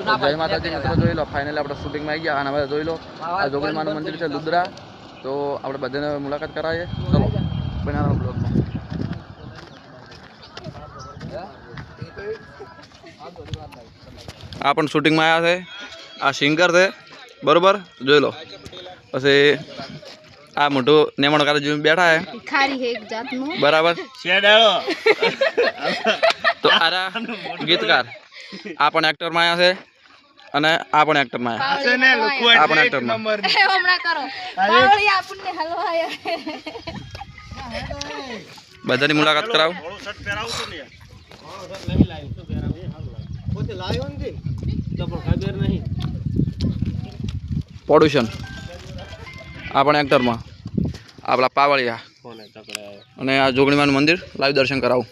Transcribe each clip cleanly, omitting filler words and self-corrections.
જય માતાજી મિત્રો, જોઈ લો ફાઇનલી આપણે શૂટિંગમાં આવી ગયા અને હવે જોઈ લો આ જોગણીમાનું મંદિર છે લુદ્રા. તો આપણે બધાને મુલાકાત કરાવીએ. ચલો બનાવો બ્લોગમાં. આ પણ શૂટિંગમાં આવ્યા છે. આ સિંગર છે બરોબર, જોઈ લો. પછી આ મોટું નેમણ કાલે જોઈને બેઠા છે બરાબર. તો આરા ગીતકાર આ પણ એક્ટરમાં આવ્યા છે અને આ પણ એક્ટરમાં આવ્યા. આ પણ એક્ટરમાં બધાની મુલાકાત કરાવ. પોડ્યુશન આ પણ એક્ટરમાં આપણા પાવળિયા અને આ જોગણીમાનું મંદિર લાઈવ દર્શન કરાવું.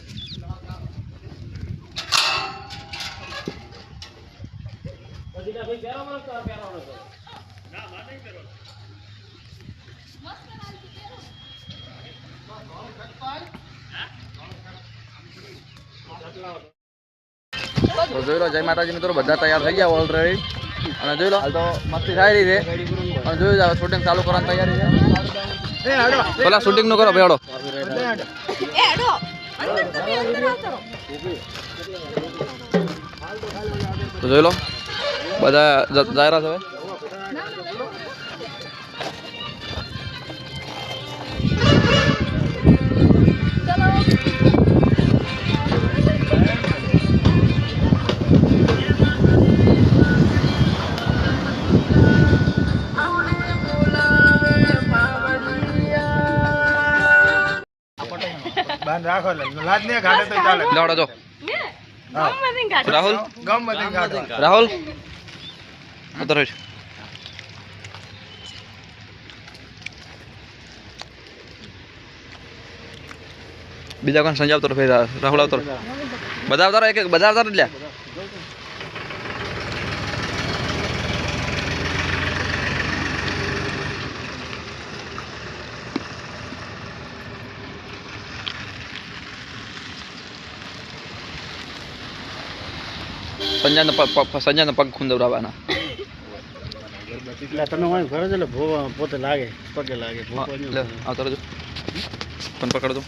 તો જોઈ લો જય માતાજી મિત્રો, બધા તૈયાર થઈ ગયા ઓલરેડી. અને જોઈ લો હાલ તો મસ્તી થાય રહી છે અને જોઈ જાવ શૂટિંગ ચાલુ કરવાની તૈયારી છે. પેલા શૂટિંગ નું કરો ભેડો. તો જોઈ લો બધા જાયરા છે. રાહુલ રાહુલ ઉતર બીજા કોણ સંજય આવતો રાહુલ આવતો બધા આવતા એક એક બધા આવતા એટલે સંજયને પગ ખુંદવડાવવાના. તમે ઘરે જ પોતે લાગે પગે લાગે આવતો રહેજો પણ પકડજો.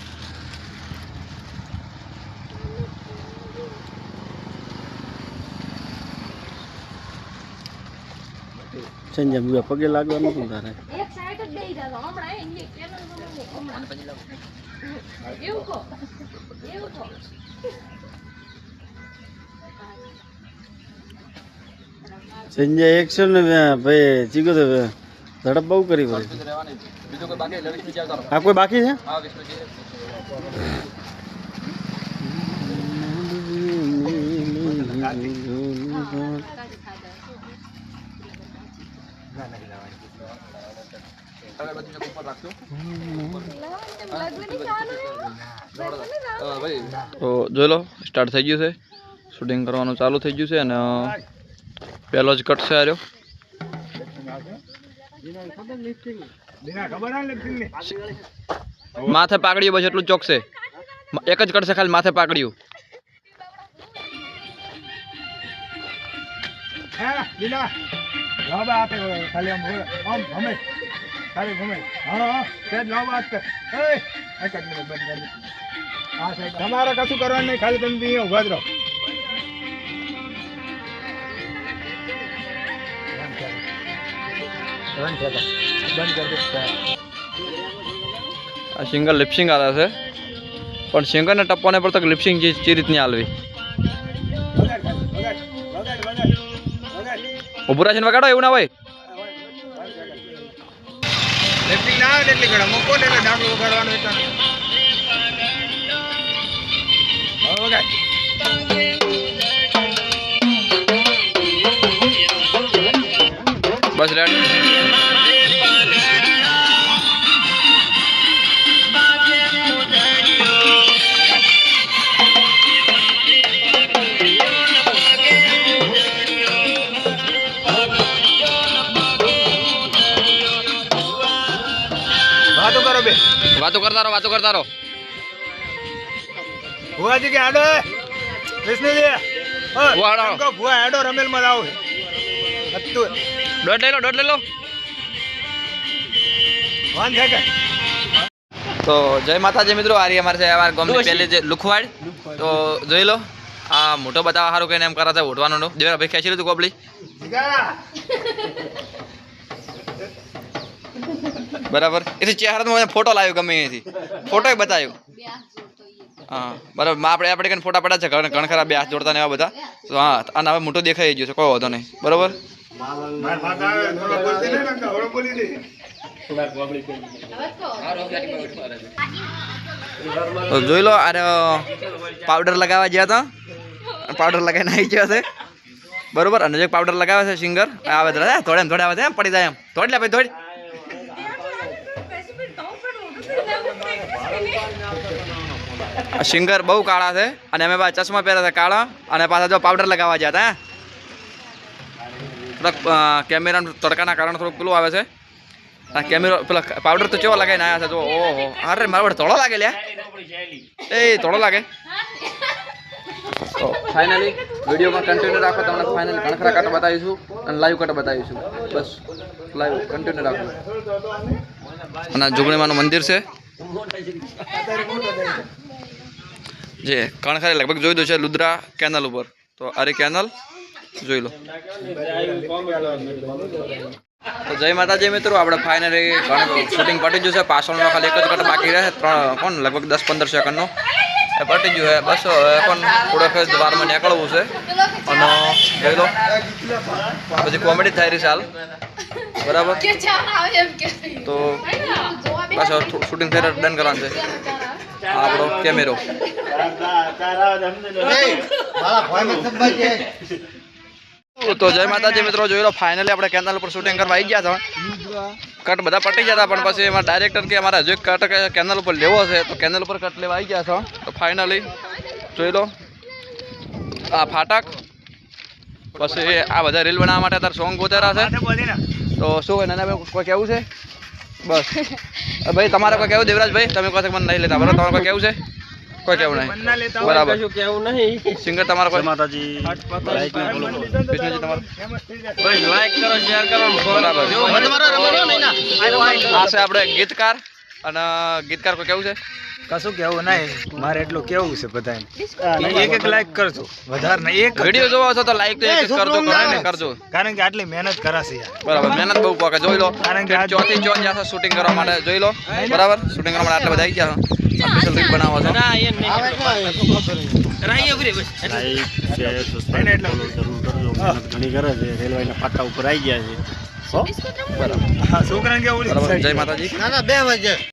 સંજય પગે લાગવાનું શું તારે? સંજય એક્શન ને ભાઈ ચીગો તો ઝડપ બહુ કરી પડે. આ કોઈ બાકી છે? તો જોઈ લો સ્ટાર્ટ થઈ ગયું છે, શૂટિંગ કરવાનું ચાલુ થઈ ગયું છે અને પહેલો જ કટ છે આર્યો. માથે પાકડ્યું બસ એટલું ચોકશે, એક જ કટશે ખાલી માથે પાકડ્યું. તમારે કશું કરવાનું નહીં, ખાલી તમે અહીંયા ઉભા જ રહો. આ સિંગર લિપસિંગ આવે છે પણ સિંગરને ટપ્પાને પર તક લિપસિંગ જે રીતની હાલવી. ઉભું રાખીને વગાડો એવું ના હોય. લિપસિંગ ના આવે એટલી ઘડા મૂકો ને એટલે ડાકલો વગાડવાનો એટલા. હવે વગાડ. બસ રેડી. વાતો કરતા રહો. ભુવાજી કે આડો વિષ્ણુજી વાળો. એમ કહો, ભુવા હેડો રમેલમાં જાવ છે. હતું. દોઢ લઈ લો વાન છે કે? તો જય માતાજી મિત્રો, આ રહી અમારે છે અમારા ગામની પહેલી જે લુખવાડ. તો જોઈ લો, આ મોટો બતાવવા સારું કહીને એમ કરે છે ઉઠવાનું. દેવરા ભાઈ ખેંચી લીધું કોપલી. જીગા. બરાબર, એથી ચહેરાનો ફોટો લાવ્યો ગમે એથી ફોટો બતાવ્યો. હા બરાબર, આપણે કઈ ફોટા પડ્યા છે ઘણા ખરા બે હાથ જોડતા ને એવા બધા. તો હા, અને હવે મોટો દેખાઈ ગયો છે, કોઈ વાંધો નહીં. બરાબર, માર વાત આવે, થોડો બોલતી નહીં ને, થોડો બોલી દે. તો જોઈ લો, અરે પાવડર લગાવવા ગયા હતા, પાવડર લગાવીને આવી ગયા છે. બરોબર, અને જે પાવડર લગાવે છે સિંગર આવે થોડે થોડે આવે છે, એમ પડી જાય એમ થોડી લે ભાઈ થોડી. સિંગર બહુ કાળા છે અને અમે પાછા ચશ્મા પહેર્યા છે કાળા, અને પાછા જો પાવડર લગાવવા ગયા હતા. થોડાક કેમેરાનું તડકાના કારણે થોડુંક પેલું આવે છે. આ કેમેરો પેલા પાવડર તો કેવો લગાવીને આવ્યા છે જો. ઓહો, અરે મારા વડે થોડો લાગે લ્યા, એ થોડો લાગે. તો ફાઇનલી વિડીયોમાં કન્ટિન્યુ રાખો, તમને ફાઇનલી કણખરા કાટ બતાવીશું અને લાઈવ કાટ બતાવીશું. બસ લાઈવ કન્ટિન્યુ રાખો. અને જોગણીમાનું મંદિર છે જે કણખરે લગભગ જોઈ દો છે લુદ્રા કેનલ ઉપર. તો અરે કેનલ જોઈ લો. તો જય માતાજી મિત્રો, આપણે ફાઇનલી શૂટિંગ પટી ગયું છે. પાછળનો ખાલી એક જ કટ બાકી રહે, કોણ લગભગ 10-15 સેકન્ડનો એ પટી ગયું છે. બસ હવે પણ થોડોક જ વારમાં નીકળવું છે. અને જોઈ લો, પછી કોમેડી થઈ રહી છે હાલ. બરાબર, તો બસ શૂટિંગ થઈ ડન કરવાનું છે. આપણો કેમેરો તો જય માતાજી મિત્રો, જોઈ લો ફાઇનલી આપણે કેનલ ઉપર શૂટિંગ કરવા આવી ગયા હતા. કટ બધા પટી ગયા હતા, પણ પછી એમાં ડાયરેક્ટર કે અમારે હજુ કટ કેનલ ઉપર લેવો છે, તો કેનલ ઉપર કટ લેવા આવી ગયા છો. તો ફાઇનલી જોઈ લો આ ફાટક. પછી આ બધા રીલ બનાવવા માટે અત્યારે સોંગ ગોતેરા છે. તો શું હોય નાના ભાઈ કોઈ કેવું છે? બસ ભાઈ તમારે કોઈ કેવું? દેવરાજભાઈ તમે કહો મને નહીં લેતા, બરાબર? તમારે કોઈ કેવું છે? કોઈ કેવું નહીં, બરાબર. સિંગર તમારે કોઈ? માતાજી આ છે આપણે ગીતકાર. અને ગીતકાર કોઈ કેવું છે? કશું કેવું નહીં, મારે એટલું કેવું છે બધા એક લાઈક કરજો, વધારે નહીં. એક વિડીયો જોવો છો તો લાઈક તો એક કરજો, કારણ કે આટલી મહેનત કરાશે યાર. બરાબર, મહેનત બહુ પાકે. જોઈ લો, ચોથી ચોથ જશે શૂટિંગ કરવા માટે. જોઈ લો, બરાબર, શૂટિંગ કરવા માટે આટલા બધા આવી ગયા સ્પેશિયલ રીલ બનાવો છો. ઘણી કરે છે, રેલવેના પાટા ઉપર આવી ગયા છે. છોકરાને કેવું? જય માતાજી. ના 2 વાગે